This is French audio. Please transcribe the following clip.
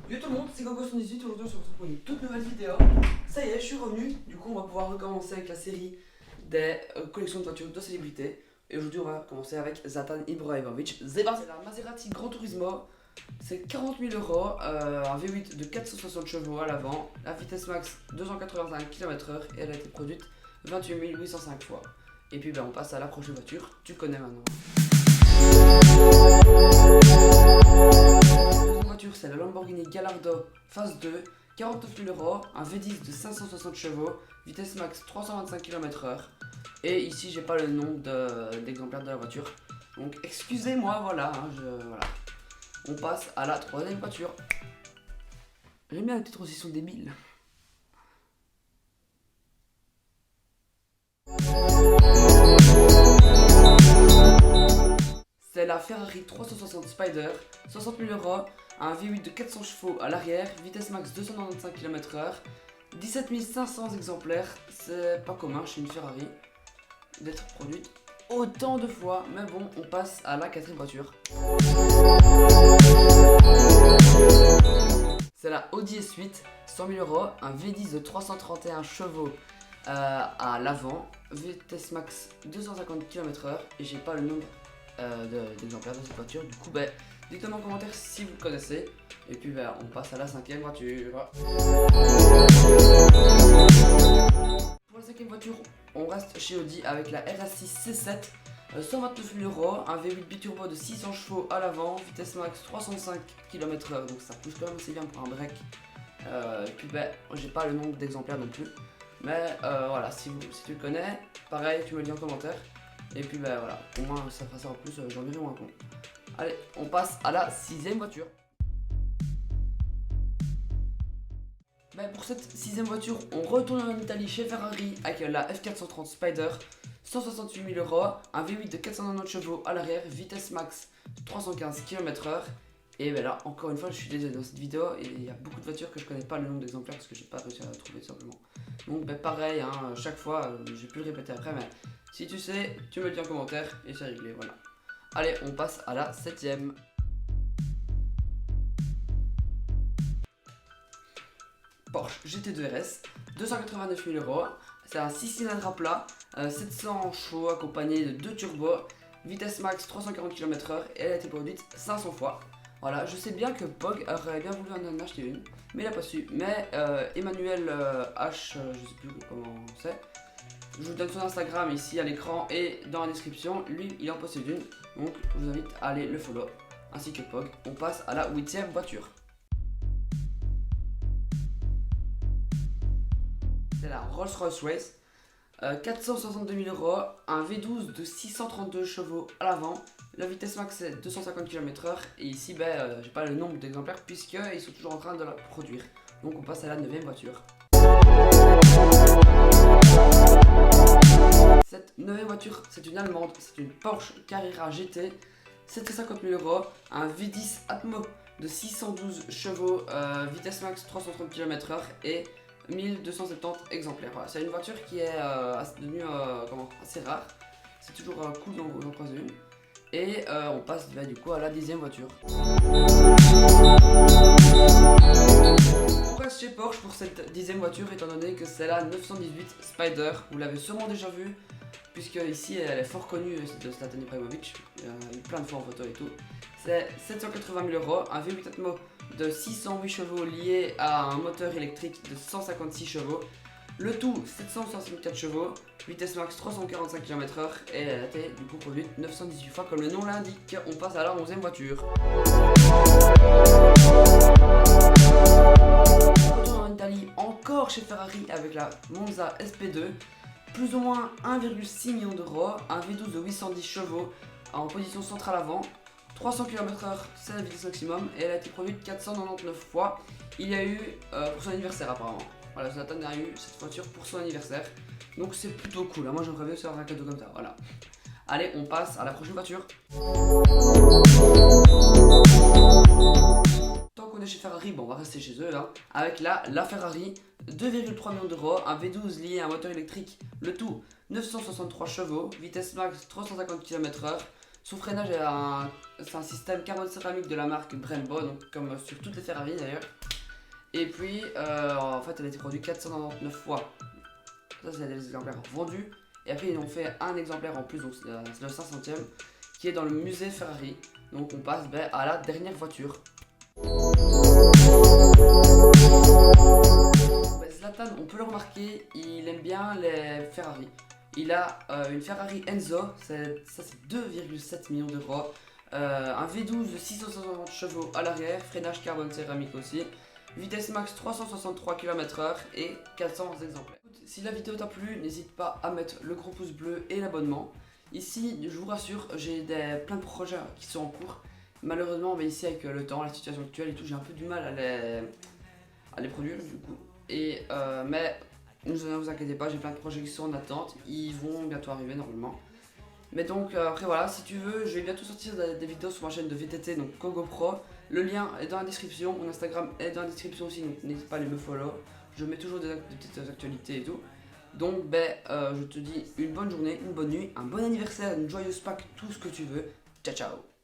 Yo tout le monde, c'est Gogo118, aujourd'hui on se retrouve pour une toute nouvelle vidéo. Ça y est, je suis revenu, du coup on va pouvoir recommencer avec la série des collections de voitures de célébrités. Et aujourd'hui on va commencer avec Zlatan Ibrahimovic. C'est la Maserati Gran Turismo, c'est 40 000 euros, un V8 de 460 chevaux à l'avant, la vitesse max 285 km/h et elle a été produite 28 805 fois. Et puis on passe à la prochaine voiture, tu connais maintenant. C'est la Lamborghini Gallardo Phase 2, 49 000 euros, un V10 de 560 chevaux, vitesse max 325 km/h. Et ici, j'ai pas le nom d'exemplaire de la voiture. Donc, excusez-moi, voilà, voilà. On passe à la troisième voiture. J'aime bien les petites transitions débiles. C'est la Ferrari 360 Spider, 60 000 euros, un V8 de 400 chevaux à l'arrière, vitesse max 295 km/h, 17 500 exemplaires. C'est pas commun chez une Ferrari d'être produite autant de fois, mais bon, on passe à la quatrième voiture. C'est la Audi S8, 100 000 euros, un V10 de 331 chevaux à l'avant, vitesse max 250 km/h, et j'ai pas le nombre d'exemplaires de cette voiture. Du coup, dites-le en commentaire si vous le connaissez. Et puis on passe à la cinquième voiture. Pour la cinquième voiture, on reste chez Audi avec la RS6 C7, 129 000 euros, un V8 biturbo de 600 chevaux à l'avant, vitesse max 305 km/h, donc ça pousse quand même assez bien pour un break. Et puis j'ai pas le nombre d'exemplaires non plus. Mais voilà, si tu le connais, pareil, tu me le dis en commentaire. Et puis voilà, au moins ça fera ça en plus, j'en dirai moins con. Allez, on passe à la sixième voiture. Pour cette sixième voiture, on retourne en Italie chez Ferrari avec la F430 Spider, 168 000 euros, un V8 de 490 chevaux à l'arrière, vitesse max 315 km/h. Et là, encore une fois, je suis désolé dans cette vidéo, il y a beaucoup de voitures que je connais pas le nombre d'exemplaires parce que j'ai pas réussi à la trouver tout simplement. Donc pareil, chaque fois, j'ai pu le répéter après, mais si tu sais, tu me le dis en commentaire et c'est réglé, voilà. Allez, on passe à la septième. Porsche GT2 RS, 289 000 euros. C'est un 6 cylindres à plat, 700 chevaux accompagné de 2 turbos, vitesse max 340 km/h et elle a été produite 500 fois. Voilà, je sais bien que Pog aurait bien voulu en acheter une, mais il n'a pas su. Mais Emmanuel H, je sais plus comment c'est. Je vous donne son Instagram ici à l'écran et dans la description. Lui, il en possède une, donc je vous invite à aller le follow, ainsi que Pog. On passe à la huitième voiture. C'est la Rolls-Royce Race, 462 000 euros, un V12 de 632 chevaux à l'avant, la vitesse max est 250 km/h et ici j'ai pas le nombre d'exemplaires puisqu'ils sont toujours en train de la produire. Donc on passe à la neuvième voiture. Cette neuvième voiture, c'est une allemande, c'est une Porsche Carrera GT, 750 000 euros, un V10 Atmo de 612 chevaux, vitesse max 330 km/h et 1270 exemplaires. Voilà, c'est une voiture qui est devenue assez rare. C'est toujours cool d'en croiser une. Et on passe du coup à la dixième voiture. On reste chez Porsche pour cette dixième voiture étant donné que c'est la 918 Spider. Vous l'avez sûrement déjà vue puisque ici elle est fort connue de Zlatan Ibrahimovic. Il y a eu plein de fois en photo et tout. C'est 780 000 euros, un V8 Atmo de 608 chevaux lié à un moteur électrique de 156 chevaux. Le tout 764 chevaux, vitesse max 345 km/h et elle a été du coup produite 918 fois comme le nom l'indique. On passe à la 11e voiture. On retourne en Italie encore chez Ferrari avec la Monza SP2, plus ou moins 1,6 million d'euros, un V12 de 810 chevaux en position centrale avant. 300 km/h, c'est la vitesse maximum et elle a été produite 499 fois. Il y a eu pour son anniversaire apparemment. Voilà, Zlatan a eu cette voiture pour son anniversaire. Donc c'est plutôt cool, moi j'aimerais bien faire un cadeau comme ça, voilà. Allez, on passe à la prochaine voiture. Tant qu'on est chez Ferrari, on va rester chez eux avec la Ferrari, 2,3 millions d'euros, un V12 lié à un moteur électrique, le tout 963 chevaux, vitesse max 350 km/h. Son freinage c'est un système carbone céramique de la marque Brembo, donc comme sur toutes les Ferrari d'ailleurs. Et puis en fait elle a été produite 499 fois. Ça c'est les exemplaires vendus. Et après ils ont fait un exemplaire en plus, donc c'est le 500e, qui est dans le musée Ferrari. Donc on passe à la dernière voiture. Zlatan, on peut le remarquer, il aime bien les Ferrari. Il a une Ferrari Enzo, ça c'est 2,7 millions d'euros. Un V12 de 660 chevaux à l'arrière, freinage carbone céramique aussi. Vitesse max 363 km/h et 400 exemplaires. Si la vidéo t'a plu, n'hésite pas à mettre le gros pouce bleu et l'abonnement. Ici, je vous rassure, j'ai plein de projets qui sont en cours. Malheureusement, mais ici avec le temps, la situation actuelle et tout, j'ai un peu du mal à les produire du coup. Mais ne vous inquiétez pas, j'ai plein de projets qui sont en attente, ils vont bientôt arriver normalement. Mais donc après voilà, si tu veux, je vais bientôt sortir des vidéos sur ma chaîne de VTT, donc Kogo Pro. Le lien est dans la description, mon Instagram est dans la description aussi, donc n'hésite pas à aller me follow. Je mets toujours des petites actualités et tout. Donc je te dis une bonne journée, une bonne nuit, un bon anniversaire, une joyeuse Pâques, tout ce que tu veux. Ciao ciao.